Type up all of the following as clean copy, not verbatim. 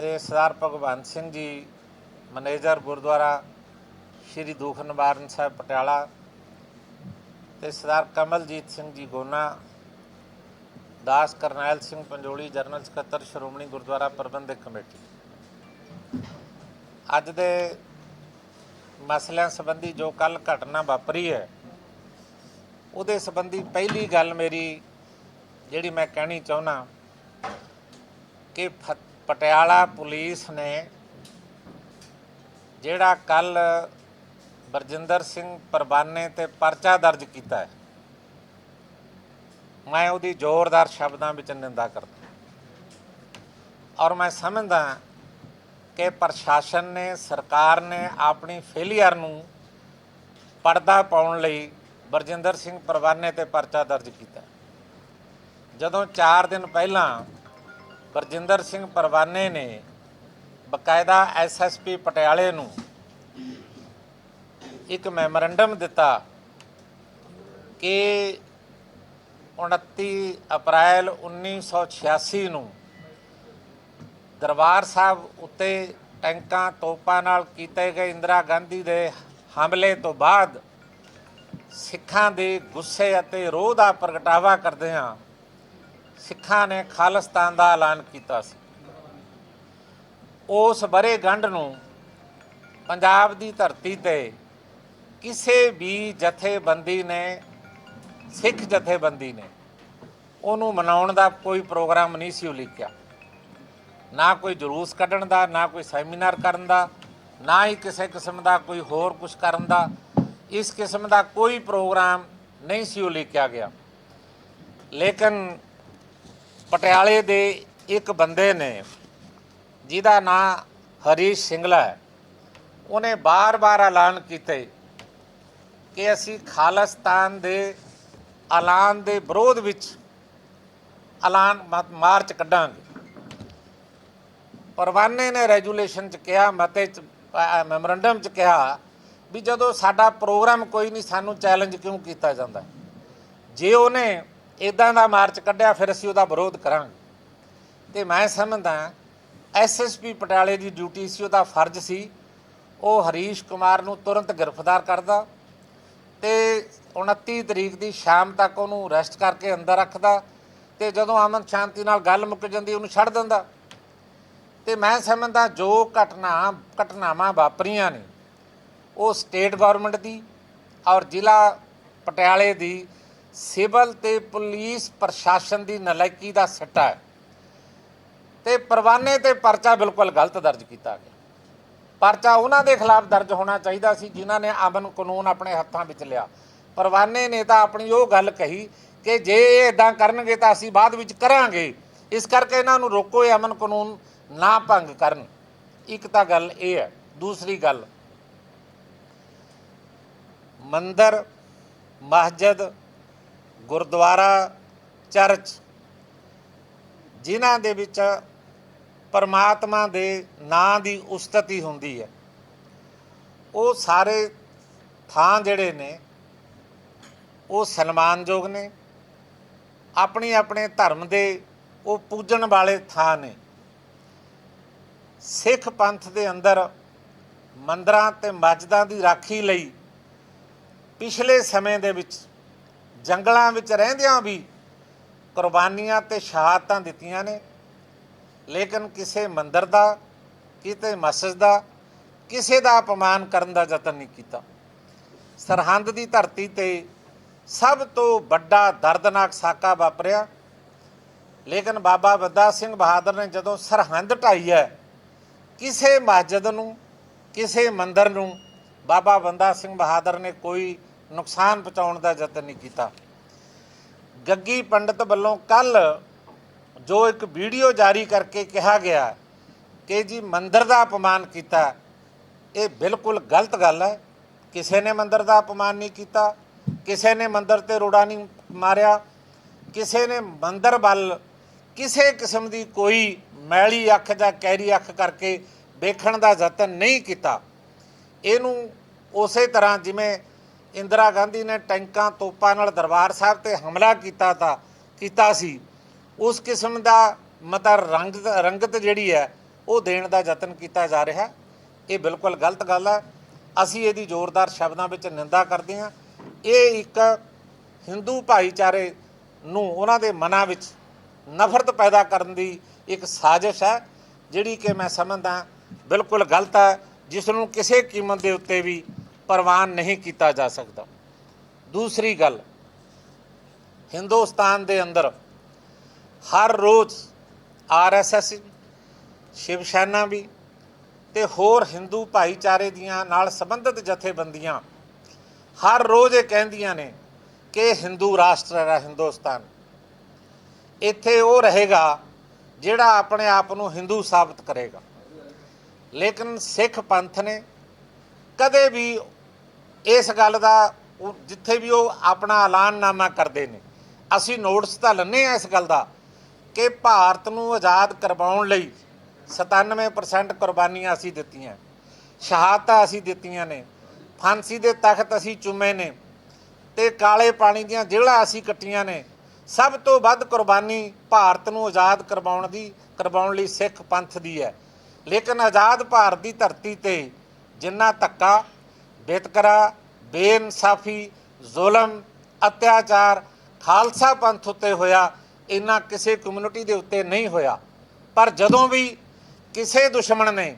ਤੇ ਸਰਦਾਰ ਭਗਵੰਤ ਸਿੰਘ ਜੀ ਮੈਨੇਜਰ ਗੁਰਦੁਆਰਾ ਸ਼੍ਰੀ ਦੁੱਖ ਨਿਵਾਰਨ ਸਾਹਿਬ ਪਟਿਆਲਾ ਤੇ ਸਰਦਾਰ ਕਮਲਜੀਤ ਸਿੰਘ ਜੀ ਗੋਨਾ, ਦਾਸ ਕਰਨੈਲ ਸਿੰਘ ਪੰਜੋਲੀ ਜਨਰਲ ਸਕੱਤਰ ਸ਼੍ਰੋਮਣੀ ਗੁਰਦੁਆਰਾ ਪ੍ਰਬੰਧਕ ਕਮੇਟੀ। ਅੱਜ ਦੇ ਮਸਲਿਆਂ ਸੰਬੰਧੀ ਜੋ ਕੱਲ੍ਹ ਘਟਨਾ ਵਾਪਰੀ ਹੈ ਉਹਦੇ ਸੰਬੰਧੀ ਪਹਿਲੀ ਗੱਲ ਮੇਰੀ ਜਿਹੜੀ ਮੈਂ ਕਹਿਣੀ ਚਾਹੁੰਦਾ ਕਿ ਪਟਿਆਲਾ ਪੁਲਿਸ ਨੇ ਜਿਹੜਾ ਕੱਲ੍ਹ ਬਰਜਿੰਦਰ ਸਿੰਘ ਪਰਵਾਨੇ ਤੇ ਪਰਚਾ ਦਰਜ ਕੀਤਾ ਹੈ, मैं ਉਹਦੀ ਜ਼ੋਰਦਾਰ ਸ਼ਬਦਾਂ ਵਿੱਚ ਨਿੰਦਾ ਕਰਦਾ ਔਰ ਮੈਂ ਸਮਝਦਾ ਕਿ ਪ੍ਰਸ਼ਾਸਨ ਨੇ, ਸਰਕਾਰ ਨੇ ਆਪਣੀ ਫੇਲੀਅਰ ਨੂੰ ਪਰਦਾ ਪਾਉਣ ਲਈ ਬਰਜਿੰਦਰ ਸਿੰਘ ਪਰਵਾਨੇ ਤੇ ਪਰਚਾ ਦਰਜ ਕੀਤਾ। ਜਦੋਂ 4 ਦਿਨ ਪਹਿਲਾਂ ਬਰਜਿੰਦਰ ਸਿੰਘ ਪਰਵਾਨੇ ਨੇ ਬਕਾਇਦਾ SSP ਪਟਿਆਲੇ ਨੂੰ ਇੱਕ ਮੈਮੋਰੰਡਮ ਦਿੱਤਾ ਕਿ 29 ਅਪ੍ਰੈਲ 1986 ਨੂੰ ਦਰਬਾਰ ਸਾਹਿਬ ਉੱਤੇ ਟੈਂਕਾਂ ਤੋਪਾਂ ਨਾਲ ਕੀਤੇ ਗਏ ਇੰਦਰਾ ਗਾਂਧੀ ਦੇ ਹਮਲੇ ਤੋਂ ਬਾਅਦ ਸਿੱਖਾਂ ਦੇ ਗੁੱਸੇ ਅਤੇ ਰੋਹ ਦਾ ਪ੍ਰਗਟਾਵਾ ਕਰਦਿਆਂ ਸਿੱਖਾਂ ਨੇ ਖਾਲਿਸਤਾਨ ਦਾ ਐਲਾਨ ਕੀਤਾ ਸੀ। ਉਸ ਵਰ੍ਹੇਗੰਢ ਨੂੰ ਪੰਜਾਬ ਦੀ ਧਰਤੀ ਤੇ ਕਿਸੇ ਵੀ ਜਥੇਬੰਦੀ ਨੇ, ਸਿੱਖ ਜਥੇਬੰਦੀ ਨੇ ਉਹਨੂੰ ਮਨਾਉਣ ਦਾ ਕੋਈ ਪ੍ਰੋਗਰਾਮ ਨਹੀਂ ਸੀ ਉਲੀਕਿਆ, ਨਾ ਕੋਈ ਜਲੂਸ ਕੱਢਣ ਦਾ, ਨਾ ਕੋਈ ਸੈਮੀਨਾਰ ਕਰਨ ਦਾ, ਨਾ ਹੀ ਕਿਸੇ ਕਿਸਮ ਦਾ ਕੋਈ ਹੋਰ ਕੁਛ ਕਰਨ ਦਾ। ਇਸ ਕਿਸਮ ਦਾ ਕੋਈ ਪ੍ਰੋਗਰਾਮ ਨਹੀਂ ਸੀ ਉਲੀਕਿਆ ਗਿਆ। ਲੇਕਿਨ ਪਟਿਆਲੇ ਦੇ ਇੱਕ ਬੰਦੇ ਨੇ ਜਿਹਦਾ ਨਾਂ ਹਰੀਸ਼ ਸਿੰਗਲਾ ਹੈ, ਉਹਨੇ ਬਾਰ-ਬਾਰ ਐਲਾਨ ਕੀਤੇ ਕਿ ਅਸੀਂ ਖਾਲਿਸਤਾਨ ਦੇ ਐਲਾਨ ਦੇ ਵਿਰੋਧ ਵਿੱਚ ਐਲਾਨ ਮਾਰਚ ਕੱਢਾਂਗੇ। ਪਰਵਾਨੇ ਨੇ ਰੈਜੂਲੇਸ਼ਨ 'ਚ ਕਿਹਾ, ਮਤੇ 'ਚ, ਮੈਮੋਰੰਡਮ 'ਚ ਕਿਹਾ ਵੀ ਜਦੋਂ ਸਾਡਾ ਪ੍ਰੋਗਰਾਮ ਕੋਈ ਨਹੀਂ, ਸਾਨੂੰ ਚੈਲੰਜ ਕਿਉਂ ਕੀਤਾ ਜਾਂਦਾ? ਜੇ ਉਹਨੇ ਇੱਦਾਂ ਦਾ ਮਾਰਚ ਕੱਢਿਆ ਫਿਰ ਅਸੀਂ ਉਹਦਾ ਵਿਰੋਧ ਕਰਾਂਗੇ। ਅਤੇ ਮੈਂ ਸਮਝਦਾ SSP ਪਟਿਆਲੇ ਦੀ ਡਿਊਟੀ ਸੀ, ਉਹਦਾ ਫਰਜ਼ ਸੀ ਉਹ ਹਰੀਸ਼ ਕੁਮਾਰ ਨੂੰ ਤੁਰੰਤ ਗ੍ਰਿਫਤਾਰ ਕਰਦਾ ਅਤੇ 29 ਤਰੀਕ ਦੀ ਸ਼ਾਮ ਤੱਕ ਉਹਨੂੰ ਅਰੈਸਟ ਕਰਕੇ ਅੰਦਰ ਰੱਖਦਾ ਅਤੇ ਜਦੋਂ ਅਮਨ ਸ਼ਾਂਤੀ ਨਾਲ ਗੱਲ ਮੁੱਕ ਜਾਂਦੀ ਉਹਨੂੰ ਛੱਡ ਦਿੰਦਾ। ਅਤੇ ਮੈਂ ਸਮਝਦਾ ਜੋ ਘਟਨਾਵਾਂ ਵਾਪਰੀਆਂ ਨੇ ਉਹ ਸਟੇਟ ਗੌਰਮੈਂਟ ਦੀ ਔਰ ਜ਼ਿਲ੍ਹਾ ਪਟਿਆਲੇ ਦੀ ਸਿਵਲ ਅਤੇ ਪੁਲਿਸ ਪ੍ਰਸ਼ਾਸਨ ਦੀ ਨਲਾਇਕੀ ਦਾ ਸਿੱਟਾ ਹੈ ਅਤੇ ਪਰਵਾਨੇ 'ਤੇ ਪਰਚਾ ਬਿਲਕੁਲ ਗਲਤ ਦਰਜ ਕੀਤਾ ਗਿਆ। ਪਰਚਾ ਉਹਨਾਂ ਦੇ ਖਿਲਾਫ ਦਰਜ ਹੋਣਾ ਚਾਹੀਦਾ ਸੀ ਜਿਨ੍ਹਾਂ ਨੇ ਅਮਨ ਕਾਨੂੰਨ ਆਪਣੇ ਹੱਥਾਂ ਵਿੱਚ ਲਿਆ। ਪਰਵਾਨੇ ਨੇ ਤਾਂ ਆਪਣੀ ਉਹ ਗੱਲ ਕਹੀ ਕਿ ਜੇ ਇਹ ਇੱਦਾਂ ਕਰਨਗੇ ਤਾਂ ਅਸੀਂ ਬਾਅਦ ਵਿੱਚ ਕਰਾਂਗੇ, ਇਸ ਕਰਕੇ ਇਹਨਾਂ ਨੂੰ ਰੋਕੋ, ਇਹ ਅਮਨ ਕਾਨੂੰਨ ਨਾ ਭੰਗ ਕਰਨ। ਇੱਕ ਤਾਂ ਗੱਲ ਇਹ ਹੈ। ਦੂਸਰੀ ਗੱਲ, ਮੰਦਰ, ਮਸਜਿਦ, ਗੁਰਦੁਆਰਾ, ਚਰਚ ਜਿਨ੍ਹਾਂ ਦੇ ਵਿੱਚ ਪਰਮਾਤਮਾ ਦੇ ਨਾਂ ਦੀ ਉਸਤਤੀ ਹੁੰਦੀ ਹੈ, ਉਹ ਸਾਰੇ ਥਾਂ ਜਿਹੜੇ ਨੇ ਉਹ ਸਨਮਾਨਯੋਗ ਨੇ, ਆਪਣੇ ਧਰਮ ਦੇ ਉਹ ਪੂਜਣ ਵਾਲੇ ਥਾਂ ਨੇ। ਸਿੱਖ ਪੰਥ ਦੇ ਅੰਦਰ ਮੰਦਰਾਂ ਅਤੇ ਮਸਜਿਦਾਂ ਦੀ ਰਾਖੀ ਲਈ ਪਿਛਲੇ ਸਮੇਂ ਦੇ ਵਿੱਚ ਜੰਗਲਾਂ ਵਿੱਚ ਰਹਿੰਦਿਆਂ ਵੀ ਕੁਰਬਾਨੀਆਂ ਅਤੇ ਸ਼ਹਾਦਤਾਂ ਦਿੱਤੀਆਂ ਨੇ, ਲੇਕਿਨ ਕਿਸੇ ਮੰਦਰ ਦਾ, ਕਿਤੇ ਮਸਜਿਦ ਦਾ, ਕਿਸੇ ਦਾ ਅਪਮਾਨ ਕਰਨ ਦਾ ਯਤਨ ਨਹੀਂ ਕੀਤਾ। ਸਰਹੰਦ ਦੀ ਧਰਤੀ 'ਤੇ ਸਭ ਤੋਂ ਵੱਡਾ ਦਰਦਨਾਕ ਸਾਕਾ ਵਾਪਰਿਆ, ਲੇਕਿਨ ਬਾਬਾ ਬੰਦਾ ਸਿੰਘ ਬਹਾਦਰ ਨੇ ਜਦੋਂ ਸਰਹੰਦ ਢਾਈ ਹੈ, ਕਿਸੇ ਮਸਜਿਦ ਨੂੰ, ਕਿਸੇ ਮੰਦਰ ਨੂੰ ਬਾਬਾ ਬੰਦਾ ਸਿੰਘ ਬਹਾਦਰ ਨੇ ਕੋਈ ਨੁਕਸਾਨ ਪਹੁੰਚਾਉਣ ਦਾ ਯਤਨ ਨਹੀਂ ਕੀਤਾ। ਗੱਗੀ ਪੰਡਤ ਵੱਲੋਂ ਕੱਲ੍ਹ ਜੋ ਇੱਕ ਵੀਡੀਓ ਜਾਰੀ ਕਰਕੇ ਕਿਹਾ ਗਿਆ ਕਿ ਜੀ ਮੰਦਰ ਦਾ ਅਪਮਾਨ ਕੀਤਾ, ਇਹ ਬਿਲਕੁਲ ਗਲਤ ਗੱਲ ਹੈ। ਕਿਸੇ ਨੇ ਮੰਦਰ ਦਾ ਅਪਮਾਨ ਨਹੀਂ ਕੀਤਾ, ਕਿਸੇ ਨੇ ਮੰਦਰ 'ਤੇ ਰੋੜਾ ਨਹੀਂ ਮਾਰਿਆ, ਕਿਸੇ ਨੇ ਮੰਦਰ ਵੱਲ ਕਿਸੇ ਕਿਸਮ ਦੀ ਕੋਈ ਮੈਲੀ ਅੱਖ ਜਾਂ ਕੈਰੀ ਅੱਖ ਕਰਕੇ ਵੇਖਣ ਦਾ ਯਤਨ ਨਹੀਂ ਕੀਤਾ। ਇਹਨੂੰ ਉਸੇ ਤਰ੍ਹਾਂ ਜਿਵੇਂ ਇੰਦਰਾ ਗਾਂਧੀ ਨੇ ਟੈਂਕਾਂ ਤੋਪਾਂ ਨਾਲ ਦਰਬਾਰ ਸਾਹਿਬ 'ਤੇ ਹਮਲਾ ਕੀਤਾ ਸੀ, ਉਸ ਕਿਸਮ ਦਾ ਮਤਲਬ ਰੰਗਤ ਜਿਹੜੀ ਹੈ ਉਹ ਦੇਣ ਦਾ ਯਤਨ ਕੀਤਾ ਜਾ ਰਿਹਾ। ਇਹ ਬਿਲਕੁਲ ਗਲਤ ਗੱਲ ਹੈ। ਅਸੀਂ ਇਹਦੀ ਜ਼ੋਰਦਾਰ ਸ਼ਬਦਾਂ ਵਿੱਚ ਨਿੰਦਾ ਕਰਦੇ ਹਾਂ। ਇਹ ਇੱਕ ਹਿੰਦੂ ਭਾਈਚਾਰੇ ਨੂੰ ਉਹਨਾਂ ਦੇ ਮਨਾਂ ਵਿੱਚ ਨਫ਼ਰਤ ਪੈਦਾ ਕਰਨ ਦੀ ਇੱਕ ਸਾਜ਼ਿਸ਼ ਹੈ, ਜਿਹੜੀ ਕਿ ਮੈਂ ਸਮਝਦਾ ਬਿਲਕੁਲ ਗਲਤ ਹੈ, ਜਿਸ ਨੂੰ ਕਿਸੇ ਕੀਮਤ ਦੇ ਉੱਤੇ ਵੀ ਪ੍ਰਵਾਨ ਨਹੀਂ ਕੀਤਾ ਜਾ ਸਕਦਾ। ਦੂਸਰੀ ਗੱਲ, ਹਿੰਦੁਸਤਾਨ ਦੇ ਅੰਦਰ ਹਰ ਰੋਜ਼ RSS, ਸ਼ਿਵ ਸੈਨਾ ਵੀ ਤੇ ਹੋਰ ਹਿੰਦੂ ਭਾਈਚਾਰੇ ਦੀਆਂ ਨਾਲ ਸੰਬੰਧਿਤ ਜਥੇਬੰਦੀਆਂ ਹਰ ਰੋਜ਼ ਇਹ ਕਹਿੰਦੀਆਂ ਨੇ ਕਿ ਹਿੰਦੂ ਰਾਸ਼ਟਰ ਹੈ ਹਿੰਦੁਸਤਾਨ। ਇੱਥੇ ਉਹ ਰਹੇਗਾ ਜਿਹੜਾ ਆਪਣੇ ਆਪ ਨੂੰ ਹਿੰਦੂ ਸਾਬਤ ਕਰੇਗਾ। ਲੇਕਿਨ ਸਿੱਖ ਪੰਥ ਨੇ ਕਦੇ ਵੀ ਇਸ ਗੱਲ ਦਾ, ਜਿੱਥੇ ਵੀ ਉਹ ਆਪਣਾ ਐਲਾਨਨਾਮਾ ਕਰਦੇ ਨੇ, ਅਸੀਂ ਨੋਟਿਸ ਤਾਂ ਲੈਂਦੇ ਹਾਂ ਇਸ ਗੱਲ ਦਾ ਕਿ ਭਾਰਤ ਨੂੰ ਆਜ਼ਾਦ ਕਰਵਾਉਣ ਲਈ 97% ਕੁਰਬਾਨੀਆਂ ਅਸੀਂ ਦਿੱਤੀਆਂ, ਸ਼ਹਾਦਤਾਂ ਅਸੀਂ ਦਿੱਤੀਆਂ ਨੇ, ਫਾਂਸੀ ਦੇ ਤਖਤ ਅਸੀਂ ਚੁੰਮੇ ਨੇ ਤੇ ਕਾਲੇ ਪਾਣੀ ਦੀਆਂ ਜੇਲ੍ਹਾਂ ਅਸੀਂ ਕੱਟੀਆਂ ਨੇ। ਸਭ ਤੋਂ ਵੱਧ ਕੁਰਬਾਨੀ ਭਾਰਤ ਨੂੰ ਆਜ਼ਾਦ ਕਰਵਾਉਣ ਲਈ ਸਿੱਖ ਪੰਥ ਦੀ ਹੈ। ਲੇਕਿਨ ਆਜ਼ਾਦ ਭਾਰਤ ਦੀ ਧਰਤੀ ਤੇ ਜਿੰਨਾ ਧੱਕਾ, ਵਿਤਕਰਾ, ਬੇਇਨਸਾਫੀ, ਜ਼ੁਲਮ, ਅਤਿਆਚਾਰ ਖਾਲਸਾ ਪੰਥ ਉੱਤੇ ਹੋਇਆ, ਇੰਨਾ ਕਿਸੇ ਕਮਿਊਨਿਟੀ ਦੇ ਉੱਤੇ ਨਹੀਂ ਹੋਇਆ। ਪਰ ਜਦੋਂ ਵੀ ਕਿਸੇ ਦੁਸ਼ਮਣ ਨੇ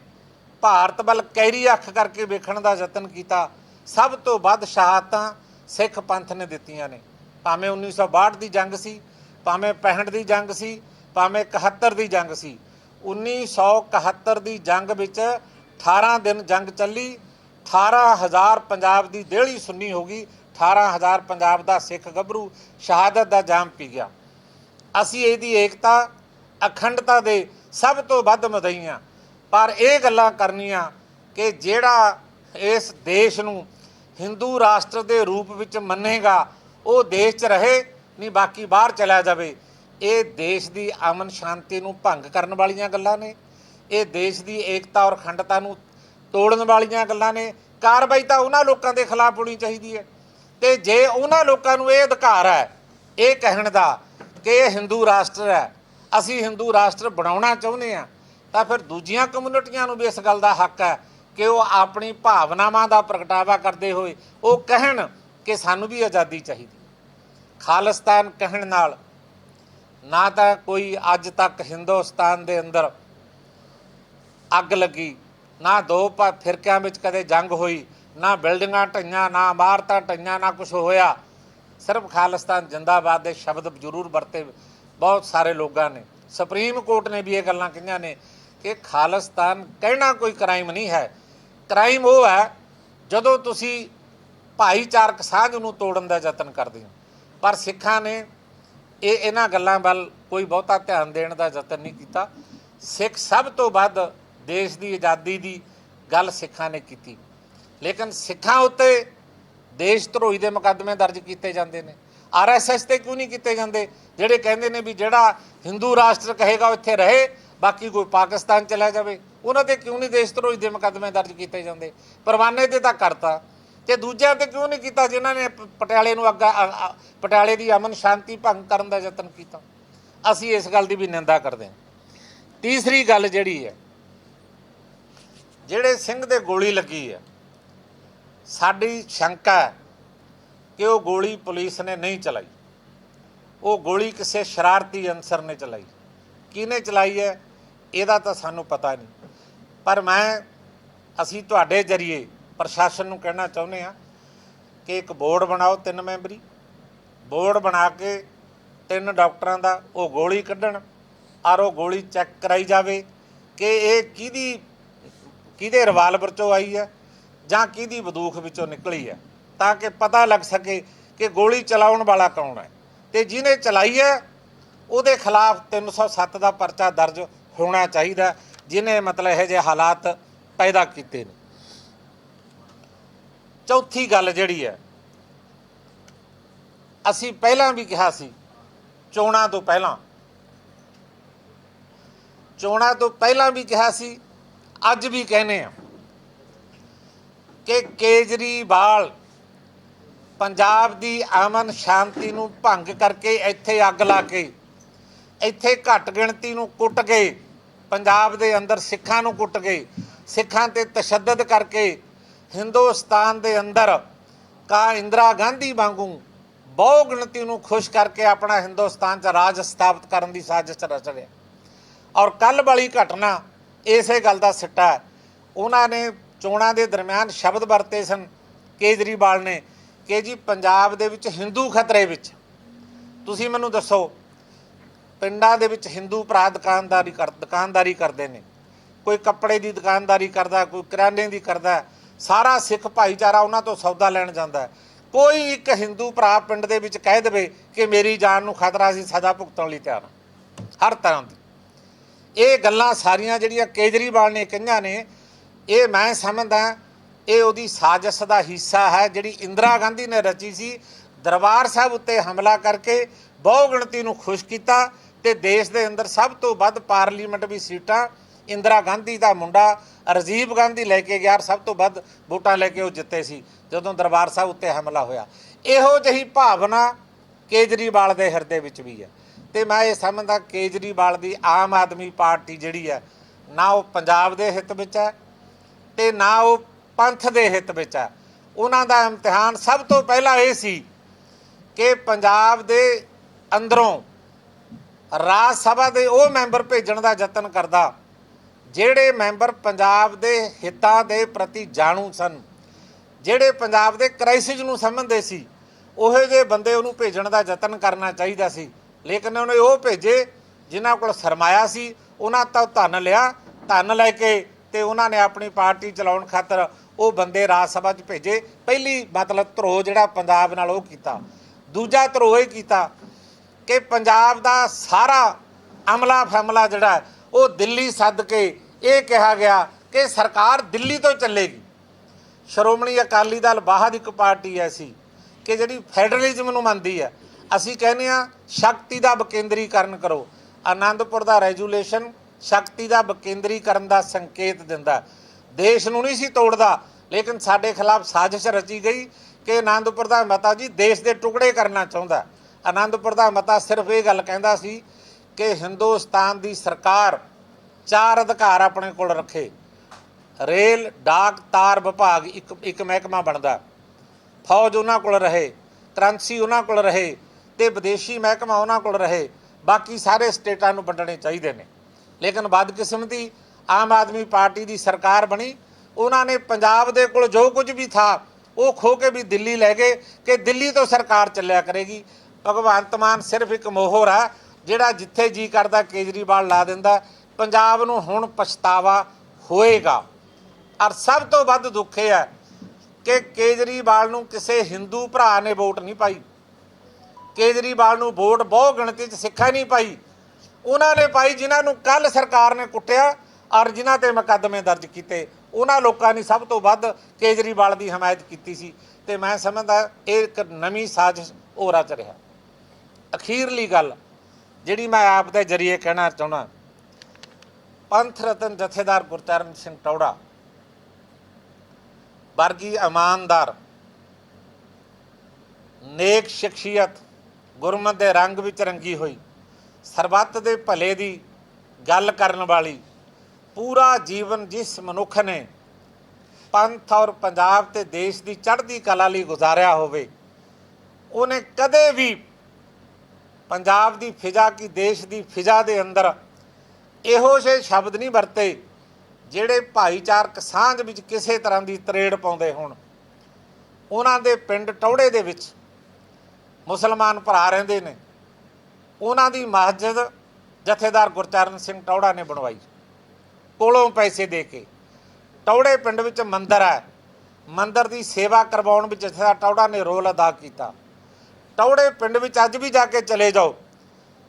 ਭਾਰਤ ਵੱਲ ਕੈਰੀ ਅੱਖ ਕਰਕੇ ਵੇਖਣ ਦਾ ਯਤਨ ਕੀਤਾ, ਸਭ ਤੋਂ ਵੱਧ ਸ਼ਹਾਦਤਾਂ ਸਿੱਖ ਪੰਥ ਨੇ ਦਿੱਤੀਆਂ ਨੇ। ਭਾਵੇਂ 1962 ਦੀ ਜੰਗ ਸੀ, ਭਾਵੇਂ 65 ਦੀ ਜੰਗ ਸੀ, ਭਾਵੇਂ 71 ਦੀ ਜੰਗ ਸੀ। 1971 ਦੀ ਜੰਗ ਵਿੱਚ 18 ਦਿਨ ਜੰਗ ਚੱਲੀ, 18,000 ਪੰਜਾਬ ਦੀ ਦੇਹਲੀ ਸੁੰਨੀ ਹੋ ਗਈ, 18,000 ਪੰਜਾਬ ਦਾ ਸਿੱਖ ਗੱਭਰੂ ਸ਼ਹਾਦਤ ਦਾ ਜਾਮ ਪੀ ਗਿਆ। ਅਸੀਂ ਇਹਦੀ ਏਕਤਾ, ਅਖੰਡਤਾ ਦੇ ਸਭ ਤੋਂ ਵੱਧ ਮਦਈ ਹਾਂ। ਪਰ ਇਹ ਗੱਲਾਂ ਕਰਨੀਆਂ ਕਿ ਜਿਹੜਾ ਇਸ ਦੇਸ਼ ਨੂੰ ਹਿੰਦੂ ਰਾਸ਼ਟਰ ਦੇ ਰੂਪ ਵਿੱਚ ਮੰਨੇਗਾ ਉਹ ਦੇਸ਼ 'ਚ ਰਹੇ, ਨਹੀਂ ਬਾਕੀ ਬਾਹਰ ਚਲਾ ਜਾਵੇ, ਇਹ ਦੇਸ਼ ਦੀ ਅਮਨ ਸ਼ਾਂਤੀ ਨੂੰ ਭੰਗ ਕਰਨ ਵਾਲੀਆਂ ਗੱਲਾਂ ਨੇ। ਇਹ ਦੇਸ਼ ਦੀ ਏਕਤਾ ਔਰ ਅਖੰਡਤਾ ਨੂੰ ਤੋੜਨ ਵਾਲੀਆਂ ਗੱਲਾਂ ਨੇ। ਕਾਰਵਾਈ ਤਾਂ ਉਹਨਾਂ ਲੋਕਾਂ ਦੇ ਖਿਲਾਫ ਹੋਣੀ ਚਾਹੀਦੀ ਹੈ। ਤੇ ਜੇ ਉਹਨਾਂ ਲੋਕਾਂ ਨੂੰ ਇਹ ਅਧਿਕਾਰ ਹੈ ਇਹ ਕਹਿਣ ਦਾ ਕਿ ਇਹ ਹਿੰਦੂ ਰਾਸ਼ਟਰ ਹੈ, ਅਸੀਂ ਹਿੰਦੂ ਰਾਸ਼ਟਰ ਬਣਾਉਣਾ ਚਾਹੁੰਦੇ ਹਾਂ, ਤਾਂ ਫਿਰ ਦੂਜੀਆਂ ਕਮਿਊਨਿਟੀਆਂ ਨੂੰ ਵੀ ਇਸ ਗੱਲ ਦਾ ਹੱਕ ਹੈ ਕਿ ਉਹ ਆਪਣੀ ਭਾਵਨਾਵਾਂ ਦਾ ਪ੍ਰਗਟਾਵਾ ਕਰਦੇ ਹੋਏ ਉਹ ਕਹਿਣ ਕਿ ਸਾਨੂੰ ਵੀ ਆਜ਼ਾਦੀ ਚਾਹੀਦੀ। ਖਾਲਿਸਤਾਨ ਕਹਿਣ ਨਾਲ ਨਾ ਤਾਂ ਕੋਈ ਅੱਜ ਤੱਕ ਹਿੰਦੁਸਤਾਨ ਦੇ ਅੰਦਰ ਅੱਗ ਲੱਗੀ, ਨਾ ਦੋ ਫਿਰਕਿਆਂ ਵਿੱਚ ਕਦੇ ਜੰਗ ਹੋਈ, ਨਾ ਬਿਲਡਿੰਗਾਂ ਢਈਆਂ, ਨਾ ਇਮਾਰਤਾਂ ਢਈਆਂ, ਨਾ ਕੁਛ ਹੋਇਆ। ਸਿਰਫ ਖਾਲਿਸਤਾਨ ਜਿੰਦਾਬਾਦ ਦੇ ਸ਼ਬਦ ਜ਼ਰੂਰ ਵਰਤੇ ਬਹੁਤ ਸਾਰੇ ਲੋਕਾਂ ਨੇ। ਸੁਪਰੀਮ ਕੋਰਟ ਨੇ ਵੀ ਇਹ ਗੱਲਾਂ ਕਹੀਆਂ ਨੇ ਕਿ ਖਾਲਿਸਤਾਨ ਕਹਿਣਾ ਕੋਈ ਕ੍ਰਾਈਮ ਨਹੀਂ ਹੈ। ਕ੍ਰਾਈਮ ਉਹ ਹੈ ਜਦੋਂ ਤੁਸੀਂ ਭਾਈਚਾਰਕ ਸਾਂਝ ਨੂੰ ਤੋੜਨ ਦਾ ਯਤਨ ਕਰਦੇ ਹੋ। ਪਰ ਸਿੱਖਾਂ ਨੇ ਇਹਨਾਂ ਗੱਲਾਂ ਵੱਲ ਕੋਈ ਬਹੁਤਾ ਧਿਆਨ ਦੇਣ ਦਾ ਯਤਨ ਨਹੀਂ ਕੀਤਾ। ਸਿੱਖ ਸਭ ਤੋਂ ਵੱਧ ਦੇਸ਼ ਦੀ ਆਜ਼ਾਦੀ ਦੀ ਗੱਲ ਸਿੱਖਾਂ ਨੇ ਕੀਤੀ। ਲੇਕਿਨ ਸਿੱਖਾਂ ਉੱਤੇ ਦੇਸ਼ ਧਰੋਹੀ ਦੇ ਮੁਕੱਦਮੇ ਦਰਜ ਕੀਤੇ ਜਾਂਦੇ ਨੇ। RSS ਤੇ ਕਿਉਂ ਨਹੀਂ ਕੀਤੇ ਜਾਂਦੇ? ਜਿਹੜੇ ਕਹਿੰਦੇ ਨੇ ਵੀ ਜਿਹੜਾ ਹਿੰਦੂ ਰਾਸ਼ਟਰ ਕਹੇਗਾ ਉਹ ਇੱਥੇ ਰਹੇ, ਬਾਕੀ ਕੋਈ ਪਾਕਿਸਤਾਨ ਚਲਾ ਜਾਵੇ, ਉਹਨਾਂ 'ਤੇ ਕਿਉਂ ਨਹੀਂ ਦੇਸ਼ ਧਰੋਹੀ ਦੇ ਮੁਕੱਦਮੇ ਦਰਜ ਕੀਤੇ ਜਾਂਦੇ? ਪਰਵਾਨੇ 'ਤੇ ਤਾਂ ਕਰਤਾ, ਤੇ ਦੂਜਿਆਂ 'ਤੇ ਕਿਉਂ ਨਹੀਂ ਕੀਤਾ ਜਿਨ੍ਹਾਂ ਨੇ ਪਟਿਆਲੇ ਨੂੰ ਪਟਿਆਲੇ ਦੀ ਅਮਨ ਸ਼ਾਂਤੀ ਭੰਗ ਕਰਨ ਦਾ ਯਤਨ ਕੀਤਾ? ਅਸੀਂ ਇਸ ਗੱਲ ਦੀ ਵੀ ਨਿੰਦਾ ਕਰਦੇ ਹਾਂ। ਤੀਸਰੀ ਗੱਲ ਜਿਹੜੀ ਹੈ, ਜਿਹੜੇ ਸਿੰਘ ਦੇ ਗੋਲੀ ਲੱਗੀ ਹੈ, ਸਾਡੀ ਸ਼ੰਕਾ ਹੈ ਕਿ ਉਹ ਗੋਲੀ ਪੁਲਿਸ ਨੇ ਨਹੀਂ ਚਲਾਈ, ਉਹ ਗੋਲੀ ਕਿਸੇ ਸ਼ਰਾਰਤੀ ਅਨਸਰ ਨੇ ਚਲਾਈ। ਕਿਹਨੇ ਚਲਾਈ ਹੈ ਇਹਦਾ ਤਾਂ ਸਾਨੂੰ ਪਤਾ ਨਹੀਂ। ਪਰ ਅਸੀਂ ਤੁਹਾਡੇ ਜ਼ਰੀਏ ਪ੍ਰਸ਼ਾਸਨ ਨੂੰ ਕਹਿਣਾ ਚਾਹੁੰਦੇ ਹਾਂ ਕਿ ਇੱਕ ਬੋਰਡ ਬਣਾਓ, 3 ਮੈਂਬਰੀ ਬੋਰਡ ਬਣਾ ਕੇ 3 ਡਾਕਟਰਾਂ ਦਾ ਉਹ ਗੋਲੀ ਕੱਢਣ ਔਰ ਉਹ ਗੋਲੀ ਚੈੱਕ ਕਰਾਈ ਜਾਵੇ ਕਿ ਇਹ ਕਿਹਦੇ ਰਿਵਾਲਵਰ 'ਚੋਂ ਆਈ ਹੈ ਜਾਂ ਕਿਹਦੀ ਬੰਦੂਕ ਵਿੱਚੋਂ ਨਿਕਲੀ ਹੈ, ਤਾਂ ਕਿ ਪਤਾ ਲੱਗ ਸਕੇ ਕਿ ਗੋਲੀ ਚਲਾਉਣ ਵਾਲਾ ਕੌਣ ਹੈ। ਤੇ ਜਿਹਨੇ ਚਲਾਈ ਹੈ ਉਹਦੇ ਖਿਲਾਫ 307 ਦਾ ਪਰਚਾ ਦਰਜ ਹੋਣਾ ਚਾਹੀਦਾ, ਜਿਹਨੇ ਮਤਲਬ ਇਹੋ ਜਿਹੇ ਹਾਲਾਤ ਪੈਦਾ ਕੀਤੇ ਨੇ। ਚੌਥੀ ਗੱਲ ਜਿਹੜੀ ਹੈ, ਅਸੀਂ ਪਹਿਲਾਂ ਵੀ ਕਿਹਾ ਸੀ, ਚੋਣਾਂ ਤੋਂ ਪਹਿਲਾਂ ਵੀ ਕਿਹਾ ਸੀ, ਅੱਜ ਵੀ ਕਹਿੰਦੇ ਹਾਂ ਕਿ ਕੇਜਰੀਵਾਲ ਪੰਜਾਬ ਦੀ ਅਮਨ ਸ਼ਾਂਤੀ ਨੂੰ ਭੰਗ ਕਰਕੇ ਇੱਥੇ ਅੱਗ ਲਾ ਕੇ ਇੱਥੇ ਘੱਟ ਗਿਣਤੀ ਨੂੰ ਕੁੱਟ ਕੇ पंजाब दे अंदर सिखां नूं कुट के सिखां ते तशद्दद करके हिंदुस्तान दे अंदर का इंदिरा गांधी वांगू बहु गिणती नूं खुश करके अपना हिंदुस्तान च राज स्थापित करने की साजिश रच रहा। और कल वाली घटना इसे गल का सिट्टा है। उन्होंने चोणां दे दरम्यान शब्द वरते सन केजरीवाल ने कि जी पंजाब दे विच हिंदू खतरे विच। तुसीं मैनूं दसो पिंडां दे विच हिंदू भरा दुकानदारी करते हैं, कोई कपड़े की दुकानदारी करता, कोई किराने की करता, सारा सिख भाईचारा उन्हां तो सौदा लैण जांदा है। कोई एक हिंदू भरा पिंड दे विच कह देवे कि मेरी जान नूं खतरा, सी सज़ा भुगतण लई तैयार हर तरह की। ये गल्लां सारियां जिहड़ियां केजरीवाल ने कहियां ने, ये मैं समझदा ये उहदी साजिश का हिस्सा है जिहड़ी इंदिरा गांधी ने रची सी। दरबार साहब उत्ते हमला करके बहु गिणती नूं खुश कीता ते देश दे अंदर सब तो वध पार्लीमेंट भी सीटां इंदिरा गांधी का मुंडा राजीव गांधी लैके गया, सब तो वध वोटां लैके वो जिते सी जदों दरबार साहब उत्ते हमला होया। इहो जही भावना केजरीवाल दे हिरदे विच भी है। ते मैं ये समझदा केजरीवाल दी आम आदमी पार्टी जिहड़ी है ना वो पंजाब दे हित विच है ते ना वो पंथ दे हित विच है। उन्हां दा इम्तिहान सब तो पहला ये सी कि पंजाब दे अंदरों राज सभा दे वो मैंबर भेजण दा यतन करदा ਜਿਹੜੇ मैंबर पंजाब दे हितां दे प्रति जाणू सन, ਜਿਹੜੇ पंजाब दे क्राइसिस नूं समझदे सी, ਉਹੋ ਜਿਹੇ ਬੰਦੇ ਉਹਨੂੰ ਭੇਜਣ ਦਾ ਯਤਨ ਕਰਨਾ ਚਾਹੀਦਾ ਸੀ। ਲੇਕਿन ਉਹਨੇ ਉਹ ਭੇਜੇ ਜਿਨ੍ਹਾਂ ਕੋਲ ਸਰਮਾਇਆ ਸੀ। ਉਹਨਾਂ ਤੋਂ ਧਨ ਲਿਆ, ਧਨ ਲੈ ਕੇ ਤੇ ਉਹਨਾਂ ਨੇ ਆਪਣੀ ਪਾਰਟੀ ਚਲਾਉਣ ਖਾਤਰ ਉਹ ਬੰਦੇ ਰਾਜ ਸਭਾ 'ਚ ਭੇਜੇ। ਪਹਿਲੀ ਮਤਲਬ ਧਰੋਹ ਜਿਹੜਾ ਪੰਜਾਬ ਨਾਲ ਉਹ ਕੀਤਾ। ਦੂਜਾ ਧਰੋਹ ਇਹ ਕੀਤਾ ਕਿ ਪੰਜਾਬ ਦਾ ਸਾਰਾ ਅਮਲਾ ਫੈਮਲਾ ਜਿਹੜਾ ਉਹ ਦਿੱਲੀ ਸੱਦ ਕੇ ਇਹ ਕਿਹਾ ਗਿਆ ਕਿ ਸਰਕਾਰ ਦਿੱਲੀ ਤੋਂ ਚੱਲੇਗੀ। ਸ਼੍ਰੋਮਣੀ ਅਕਾਲੀ ਦਲ ਬਾਹਰ ਇੱਕ ਪਾਰਟੀ ਐਸੀ ਕਿ ਜਿਹੜੀ ਫੈਡਰਲਿਜ਼ਮ ਨੂੰ ਮੰਨਦੀ ਹੈ। ਅਸੀਂ ਕਹਿੰਦੇ ਹਾਂ ਸ਼ਕਤੀ ਦਾ ਵਿਕੇਂਦਰੀਕਰਨ ਕਰੋ। ਆਨੰਦਪੁਰ ਦਾ ਰੈਜੂਲੇਸ਼ਨ ਸ਼ਕਤੀ ਦਾ ਵਿਕੇਂਦਰੀਕਰਨ ਦਾ ਸੰਕੇਤ ਦਿੰਦਾ। ਦੇਸ਼ ਨੂੰ ਨਹੀਂ ਸੀ ਤੋੜਦਾ, ਲੇਕਿਨ ਸਾਡੇ ਖਿਲਾਫ ਸਾਜ਼ਿਸ਼ ਰਚੀ ਗਈ ਕਿ ਆਨੰਦਪੁਰ ਦਾ ਮਤਾ ਜੀ ਦੇਸ਼ ਦੇ ਟੁਕੜੇ ਕਰਨਾ ਚਾਹੁੰਦਾ। ਆਨੰਦਪੁਰ ਦਾ ਮਤਾ ਸਿਰਫ ਇਹ ਗੱਲ ਕਹਿੰਦਾ ਸੀ ਕਿ ਹਿੰਦੁਸਤਾਨ ਦੀ ਸਰਕਾਰ 4 ਅਧਿਕਾਰ ਆਪਣੇ ਕੋਲ ਰੱਖੇ। ਰੇਲ, ਡਾਕ, ਤਾਰ ਵਿਭਾਗ ਇੱਕ ਮਹਿਕਮਾ ਬਣਦਾ, ਫੌਜ ਉਹਨਾਂ ਕੋਲ ਰਹੇ, ਕਰੰਸੀ ਉਹਨਾਂ ਕੋਲ ਰਹੇ ਤੇ ਵਿਦੇਸ਼ੀ ਮਹਿਕਮਾ ਉਹਨਾਂ ਕੋਲ ਰਹੇ। ਬਾਕੀ ਸਾਰੇ ਸਟੇਟਾਂ ਨੂੰ ਵੰਡਣੇ ਚਾਹੀਦੇ ਨੇ। ਲੇਕਿਨ ਬਦਕਿਸਮਤੀ ਆਮ ਆਦਮੀ ਪਾਰਟੀ ਦੀ ਸਰਕਾਰ ਬਣੀ। ਉਹਨਾਂ ਨੇ ਪੰਜਾਬ ਦੇ ਕੋਲ ਜੋ ਕੁਝ ਵੀ ਥਾ ਉਹ ਖੋ ਕੇ ਵੀ ਦਿੱਲੀ ਲੈ ਗਏ ਕਿ ਦਿੱਲੀ ਤੋਂ ਸਰਕਾਰ ਚੱਲਿਆ ਕਰੇਗੀ। ਭਗਵੰਤ ਮਾਨ ਸਿਰਫ ਇੱਕ ਮੋਹਰ ਆ ਜਿਹੜਾ ਜਿੱਥੇ ਜੀ ਕਰਦਾ ਕੇਜਰੀਵਾਲ ਲਾ ਦਿੰਦਾ। ਪੰਜਾਬ ਨੂੰ ਹੁਣ ਪਛਤਾਵਾ ਹੋਏਗਾ। ਔਰ ਸਭ ਤੋਂ ਵੱਧ ਦੁੱਖ ਇਹ ਹੈ ਕਿ ਕੇਜਰੀਵਾਲ ਨੂੰ ਕਿਸੇ ਹਿੰਦੂ ਭਰਾ ਨੇ ਵੋਟ ਨਹੀਂ ਪਾਈ। ਕੇਜਰੀਵਾਲ ਨੂੰ ਵੋਟ ਬਹੁ ਗਿਣਤੀ 'ਚ ਸਿੱਖਾਂ ਨਹੀਂ ਪਾਈ। ਉਹਨਾਂ ਨੇ ਪਾਈ ਜਿਨ੍ਹਾਂ ਨੂੰ ਕੱਲ੍ਹ ਸਰਕਾਰ ਨੇ ਕੁੱਟਿਆ ਔਰ ਜਿਨ੍ਹਾਂ 'ਤੇ ਮੁਕੱਦਮੇ ਦਰਜ ਕੀਤੇ। ਉਹਨਾਂ ਲੋਕਾਂ ਨੇ ਸਭ ਤੋਂ ਵੱਧ ਕੇਜਰੀਵਾਲ ਦੀ ਹਮਾਇਤ ਕੀਤੀ ਸੀ। ਅਤੇ ਮੈਂ ਸਮਝਦਾ ਇਹ ਇੱਕ ਨਵੀਂ ਸਾਜ਼ਿਸ਼ ਉਹ ਰਚ ਰਿਹਾ। ਅਖੀਰਲੀ ਗੱਲ ਜਿਹੜੀ ਮੈਂ ਆਪ ਦੇ ਜ਼ਰੀਏ ਕਹਿਣਾ ਚਾਹੁੰਦਾ, ਪੰਥ ਰਤਨ ਜਥੇਦਾਰ ਗੁਰਚਰਨ ਸਿੰਘ ਟੌਹੜਾ ਵਰਗੀ ਇਮਾਨਦਾਰ ਨੇਕ ਸ਼ਖਸੀਅਤ, ਗੁਰਮਤਿ ਦੇ ਰੰਗ ਵਿੱਚ ਰੰਗੀ ਹੋਈ, ਸਰਬੱਤ ਦੇ ਭਲੇ ਦੀ ਗੱਲ ਕਰਨ ਵਾਲੀ, ਪੂਰਾ ਜੀਵਨ ਜਿਸ ਮਨੁੱਖ ਨੇ ਪੰਥ ਔਰ ਪੰਜਾਬ ਤੇ ਦੇਸ਼ ਦੀ ਚੜ੍ਹਦੀ ਕਲਾ ਲਈ ਗੁਜ਼ਾਰਿਆ ਹੋਵੇ, ਉਹਨੇ ਕਦੇ ਵੀ ਪੰਜਾਬ ਦੀ ਫਿਜ਼ਾ ਕੀ ਦੇਸ਼ ਦੀ ਫਿਜ਼ਾ ਦੇ ਅੰਦਰ ਇਹੋ ਜਿਹੇ ਸ਼ਬਦ ਨਹੀਂ ਵਰਤੇ ਜਿਹੜੇ ਭਾਈਚਾਰਕ ਸਾਂਝ ਵਿੱਚ ਕਿਸੇ ਤਰ੍ਹਾਂ ਦੀ ਤਰੇੜ ਪਾਉਂਦੇ ਹੋਣ। ਉਹਨਾਂ ਦੇ ਪਿੰਡ ਟੌਹੜੇ ਦੇ ਵਿੱਚ ਮੁਸਲਮਾਨ ਭਰਾ ਰਹਿੰਦੇ ਨੇ। ਉਹਨਾਂ ਦੀ ਮਸਜਿਦ ਜਥੇਦਾਰ ਗੁਰਚਰਨ ਸਿੰਘ ਟੌਹੜਾ ਨੇ ਬਣਵਾਈ ਕੋਲੋਂ ਪੈਸੇ ਦੇ ਕੇ। ਟੌਹੜੇ ਪਿੰਡ ਵਿੱਚ ਮੰਦਰ ਹੈ, ਮੰਦਰ ਦੀ ਸੇਵਾ ਕਰਵਾਉਣ ਵਿੱਚ ਜਥੇਦਾਰ ਟੌਹੜਾ ਨੇ ਰੋਲ ਅਦਾ ਕੀਤਾ। ਟੌਹੜੇ ਪਿੰਡ ਵਿੱਚ ਅੱਜ ਵੀ ਜਾ ਕੇ ਚਲੇ ਜਾਓ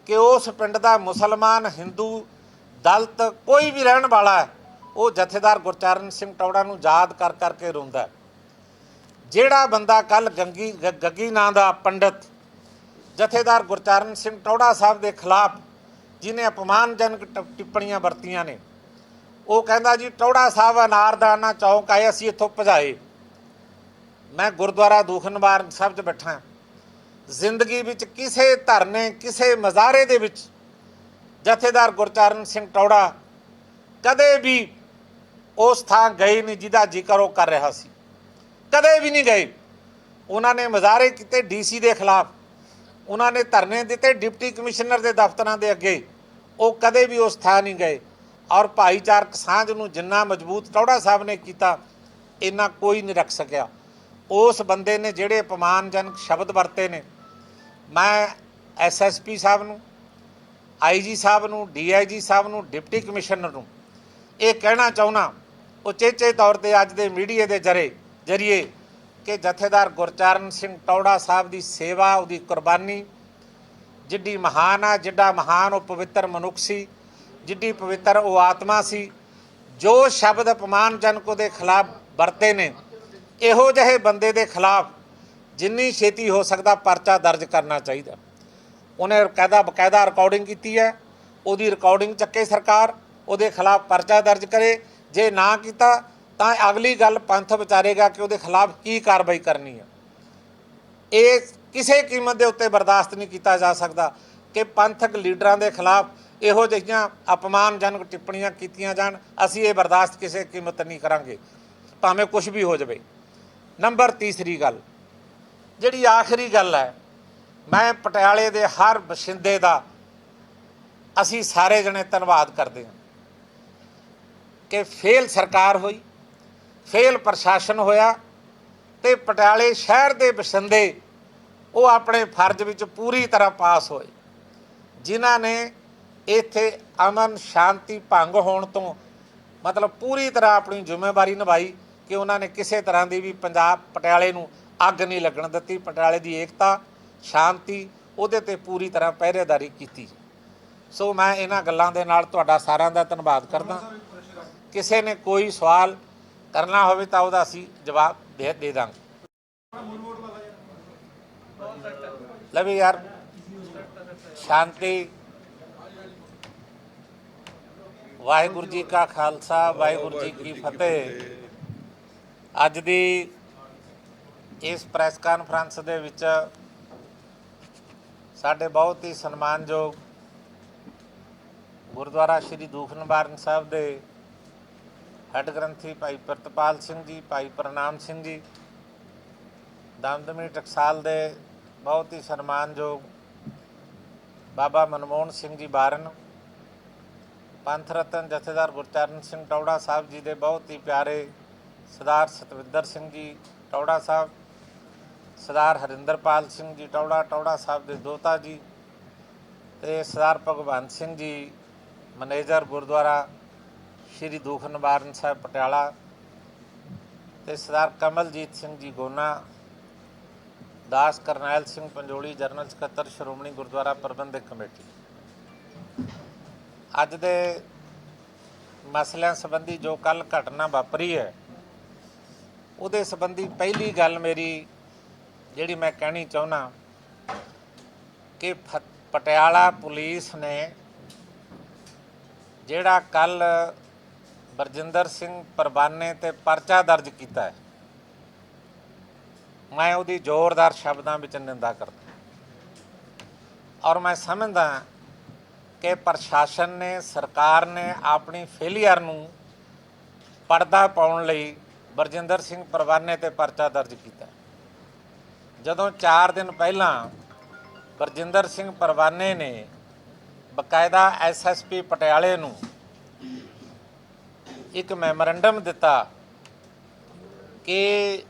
ਕਿ ਉਸ ਪਿੰਡ ਦਾ ਮੁਸਲਮਾਨ, ਹਿੰਦੂ, ਦਲਿਤ ਕੋਈ ਵੀ ਰਹਿਣ ਵਾਲਾ ਹੈ, ਉਹ ਜਥੇਦਾਰ ਗੁਰਚਰਨ ਸਿੰਘ ਟੌਹੜਾ ਨੂੰ ਯਾਦ ਕਰ ਕਰਕੇ ਰੋਂਦਾ। ਜਿਹੜਾ ਬੰਦਾ ਕੱਲ੍ਹ ਗੱਗੀ ਨਾਂ ਦਾ ਪੰਡਿਤ ਜਥੇਦਾਰ ਗੁਰਚਰਨ ਸਿੰਘ ਟੌਹੜਾ ਸਾਹਿਬ ਦੇ ਖਿਲਾਫ ਜਿਹਨੇ ਅਪਮਾਨਜਨਕ ਟਿੱਪਣੀਆਂ ਵਰਤੀਆਂ ਨੇ, ਉਹ ਕਹਿੰਦਾ ਜੀ ਟੌਹੜਾ ਸਾਹਿਬ ਅਨਾਰਦਾਨਾ ਚੌਂਕ ਆਏ, ਅਸੀਂ ਇੱਥੋਂ ਭਜਾਏ। ਮੈਂ ਗੁਰਦੁਆਰਾ ਦੂਖਨਿਵਾਰਨ ਸਾਹਿਬ 'ਚ ਬੈਠਾ। ਜ਼ਿੰਦਗੀ ਵਿੱਚ ਕਿਸੇ ਧਰਨੇ, ਕਿਸੇ ਮਜ਼ਾਰੇ ਦੇ ਵਿੱਚ ਜਥੇਦਾਰ ਗੁਰਚਰਨ ਸਿੰਘ ਟੌਹੜਾ ਕਦੇ ਵੀ ਉਸ ਥਾਂ ਗਏ ਨਹੀਂ ਜਿਹਦਾ ਜ਼ਿਕਰ ਉਹ ਕਰ ਰਿਹਾ ਸੀ, ਕਦੇ ਵੀ ਨਹੀਂ ਗਏ। ਉਹਨਾਂ ਨੇ ਮੁਜ਼ਾਹਰੇ ਕੀਤੇ ਡੀਸੀ ਦੇ ਖਿਲਾਫ, ਉਹਨਾਂ ਨੇ ਧਰਨੇ ਦਿੱਤੇ ਡਿਪਟੀ ਕਮਿਸ਼ਨਰ ਦੇ ਦਫ਼ਤਰਾਂ ਦੇ ਅੱਗੇ, ਉਹ ਕਦੇ ਵੀ ਉਸ ਥਾਂ ਨਹੀਂ ਗਏ। ਔਰ ਭਾਈਚਾਰਕ ਸਾਂਝ ਨੂੰ ਜਿੰਨਾ ਮਜ਼ਬੂਤ ਟੌੜਾ ਸਾਹਿਬ ਨੇ ਕੀਤਾ, ਇੰਨਾ ਕੋਈ ਨਹੀਂ ਰੱਖ ਸਕਿਆ। ਉਸ ਬੰਦੇ ਨੇ ਜਿਹੜੇ ਅਪਮਾਨਜਨਕ ਸ਼ਬਦ ਵਰਤੇ ਨੇ, ਮੈਂ ਐਸਐਸਪੀ ਸਾਹਿਬ ਨੂੰ, ਆਈਜੀ ਸਾਹਿਬ ਨੂੰ, ਡੀਆਈਜੀ ਸਾਹਿਬ ਨੂੰ, ਡਿਪਟੀ ਕਮਿਸ਼ਨਰ ਨੂੰ ਇਹ ਕਹਿਣਾ ਚਾਹੁੰਦਾ ਉਚੇਚੇ ਤੌਰ 'ਤੇ ਅੱਜ ਦੇ ਮੀਡੀਆ ਦੇ ਜ਼ਰੀਏ ਕਿ ਜਥੇਦਾਰ ਗੁਰਚਰਨ ਸਿੰਘ ਟੌੜਾ ਸਾਹਿਬ ਦੀ ਸੇਵਾ, ਉਹਦੀ ਕੁਰਬਾਨੀ ਜਿੱਡੀ ਮਹਾਨ ਆ, ਜਿੱਡਾ ਮਹਾਨ ਉਹ ਪਵਿੱਤਰ ਮਨੁੱਖ ਸੀ, ਜਿੱਡੀ ਪਵਿੱਤਰ ਉਹ ਆਤਮਾ ਸੀ। ਜੋ ਸ਼ਬਦ ਅਪਮਾਨਜਨਕ ਉਹਦੇ ਖਿਲਾਫ ਵਰਤੇ ਨੇ, ਇਹੋ ਜਿਹੇ ਬੰਦੇ ਦੇ ਖਿਲਾਫ ਜਿੰਨੀ ਛੇਤੀ ਹੋ ਸਕਦਾ ਪਰਚਾ ਦਰਜ ਕਰਨਾ ਚਾਹੀਦਾ। ਉਹਨੇ ਬਕਾਇਦਾ ਰਿਕਾਰਡਿੰਗ ਕੀਤੀ ਹੈ, ਉਹਦੀ ਰਿਕਾਰਡਿੰਗ ਚੱਕੇ ਸਰਕਾਰ, ਉਹਦੇ ਖਿਲਾਫ ਪਰਚਾ ਦਰਜ ਕਰੇ। ਜੇ ਨਾ ਕੀਤਾ ਤਾਂ ਅਗਲੀ ਗੱਲ ਪੰਥ ਵਿਚਾਰੇਗਾ ਕਿ ਉਹਦੇ ਖਿਲਾਫ ਕੀ ਕਾਰਵਾਈ ਕਰਨੀ ਹੈ। ਇਹ ਕਿਸੇ ਕੀਮਤ ਦੇ ਉੱਤੇ ਬਰਦਾਸ਼ਤ ਨਹੀਂ ਕੀਤਾ ਜਾ ਸਕਦਾ ਕਿ ਪੰਥਕ ਲੀਡਰਾਂ ਦੇ ਖਿਲਾਫ ਇਹੋ ਜਿਹੀਆਂ ਅਪਮਾਨਜਨਕ ਟਿੱਪਣੀਆਂ ਕੀਤੀਆਂ ਜਾਣ। ਅਸੀਂ ਇਹ ਬਰਦਾਸ਼ਤ ਕਿਸੇ ਕੀਮਤ ਨਹੀਂ ਕਰਾਂਗੇ, ਭਾਵੇਂ ਕੁਝ ਵੀ ਹੋ ਜਾਵੇ। ਨੰਬਰ ਤੀਸਰੀ ਗੱਲ, ਜਿਹੜੀ ਆਖਰੀ ਗੱਲ ਹੈ, ਮੈਂ ਪਟਿਆਲੇ ਦੇ ਹਰ ਬਸ਼ਿੰਦੇ ਦਾ ਅਸੀਂ ਸਾਰੇ ਜਣੇ ਧੰਨਵਾਦ ਕਰਦੇ ਹਾਂ ਕਿ ਫੇਲ ਸਰਕਾਰ ਹੋਈ, ਫੇਲ ਪ੍ਰਸ਼ਾਸਨ ਹੋਇਆ ਤੇ ਪਟਿਆਲੇ ਸ਼ਹਿਰ ਦੇ ਬਸ਼ਿੰਦੇ ਉਹ ਆਪਣੇ ਫਰਜ਼ ਵਿੱਚ ਪੂਰੀ ਤਰ੍ਹਾਂ ਪਾਸ ਹੋਏ। ਜਿਨ੍ਹਾਂ ਨੇ ਇੱਥੇ ਅਮਨ ਸ਼ਾਂਤੀ ਭੰਗ ਹੋਣ ਤੋਂ ਮਤਲਬ ਪੂਰੀ ਤਰ੍ਹਾਂ ਆਪਣੀ ਜ਼ਿੰਮੇਵਾਰੀ ਨਿਭਾਈ ਕਿ ਉਹਨਾਂ ਨੇ ਕਿਸੇ ਤਰ੍ਹਾਂ ਦੀ ਵੀ ਪਟਿਆਲੇ ਨੂੰ ਅੱਗ ਨਹੀਂ ਲੱਗਣ ਦਿੱਤੀ। ਪਟਿਆਲੇ ਦੀ ਏਕਤਾ, ਸ਼ਾਂਤੀ, ਉਹਦੇ 'ਤੇ ਪੂਰੀ ਤਰ੍ਹਾਂ ਪਹਿਰੇਦਾਰੀ ਕੀਤੀ। ਸੋ ਮੈਂ ਇਹਨਾਂ ਗੱਲਾਂ ਦੇ ਨਾਲ ਤੁਹਾਡਾ ਸਾਰਿਆਂ ਦਾ ਧੰਨਵਾਦ ਕਰਦਾ। ਕਿਸੇ ਨੇ ਕੋਈ ਸਵਾਲ ਕਰਨਾ ਹੋਵੇ ਤਾਂ ਉਹਦਾ ਅਸੀਂ ਜਵਾਬ ਦੇ ਦਾਂਗੇ। ਲੈ ਵੀ ਯਾਰ, ਸ਼ਾਂਤੀ। ਵਾਹਿਗੁਰੂ ਜੀ ਕਾ ਖਾਲਸਾ, ਵਾਹਿਗੁਰੂ ਜੀ ਕੀ ਫਤਿਹ। ਅੱਜ ਦੀ ਇਸ ਪ੍ਰੈਸ ਕਾਨਫਰੰਸ ਦੇ ਵਿੱਚ ਸਾਡੇ ਬਹੁਤ ਹੀ ਸਨਮਾਨਯੋਗ ਗੁਰਦੁਆਰਾ ਸ਼੍ਰੀ ਦੂਖ ਨਿਵਾਰਨ ਸਾਹਿਬ ਦੇ ਹੈੱਡ ਗ੍ਰੰਥੀ ਭਾਈ ਪ੍ਰਿਤਪਾਲ ਸਿੰਘ ਜੀ, ਭਾਈ ਪ੍ਰਨਾਮ ਸਿੰਘ ਜੀ, ਦਮਦਮੀ ਟਕਸਾਲ ਦੇ ਬਹੁਤ ਹੀ ਸਨਮਾਨਯੋਗ ਬਾਬਾ ਮਨਮੋਹਨ ਸਿੰਘ ਜੀ ਬਾਰਨ, ਪੰਥ ਰਤਨ ਜਥੇਦਾਰ ਗੁਰਚਰਨ ਸਿੰਘ ਟੌੜਾ ਸਾਹਿਬ ਜੀ ਦੇ ਬਹੁਤ ਹੀ ਪਿਆਰੇ ਸਰਦਾਰ ਸਤਵਿੰਦਰ ਸਿੰਘ ਜੀ ਟੌੜਾ ਸਾਹਿਬ, ਸਰਦਾਰ ਹਰਿੰਦਰਪਾਲ ਸਿੰਘ ਜੀ ਟੌੜਾ ਸਾਹਿਬ ਦੇ ਦੋਤਾ ਜੀ, ਅਤੇ ਸਰਦਾਰ ਭਗਵੰਤ ਸਿੰਘ ਜੀ ਮੈਨੇਜਰ ਗੁਰਦੁਆਰਾ ਸ਼੍ਰੀ ਦੂਖ ਨਿਵਾਰਨ ਸਾਹਿਬ ਪਟਿਆਲਾ, ਅਤੇ ਸਰਦਾਰ ਕਮਲਜੀਤ ਸਿੰਘ ਜੀ ਗੋਨਾ, ਦਾਸ ਕਰਨੈਲ ਸਿੰਘ ਪੰਜੋਲੀ ਜਨਰਲ ਸਕੱਤਰ ਸ਼੍ਰੋਮਣੀ ਗੁਰਦੁਆਰਾ ਪ੍ਰਬੰਧਕ ਕਮੇਟੀ। ਅੱਜ ਦੇ ਮਸਲਿਆਂ ਸੰਬੰਧੀ ਜੋ ਕੱਲ੍ਹ ਘਟਨਾ ਵਾਪਰੀ ਹੈ, ਉਹਦੇ ਸੰਬੰਧੀ ਪਹਿਲੀ ਗੱਲ ਮੇਰੀ ਜਿਹੜੀ ਮੈਂ ਕਹਿਣੀ ਚਾਹੁੰਦਾ ਕਿ ਪਟਿਆਲਾ ਪੁਲਿਸ ਨੇ ਜਿਹੜਾ ਕੱਲ੍ਹ ਬਰਜਿੰਦਰ ਸਿੰਘ ਪਰਵਾਨੇ 'ਤੇ ਪਰਚਾ ਦਰਜ ਕੀਤਾ ਹੈ, ਮੈਂ ਉਹਦੀ ਜ਼ੋਰਦਾਰ ਸ਼ਬਦਾਂ ਵਿੱਚ ਨਿੰਦਾ ਕਰਦਾ। ਔਰ ਮੈਂ ਸਮਝਦਾ ਕਿ ਪ੍ਰਸ਼ਾਸਨ ਨੇ, ਸਰਕਾਰ ਨੇ ਆਪਣੀ ਫੇਲੀਅਰ ਨੂੰ ਪਰਦਾ ਪਾਉਣ ਲਈ ਬਰਜਿੰਦਰ ਸਿੰਘ ਪਰਵਾਨੇ 'ਤੇ ਪਰਚਾ ਦਰਜ ਕੀਤਾ। ਜਦੋਂ 4 ਦਿਨ ਪਹਿਲਾਂ ਬਰਜਿੰਦਰ ਸਿੰਘ ਪਰਵਾਨੇ ਨੇ ਬਕਾਇਦਾ ਐਸਐਸਪੀ ਪਟਿਆਲੇ ਨੂੰ ਇੱਕ ਮੈਮੋਰੰਡਮ ਦਿੱਤਾ ਕਿ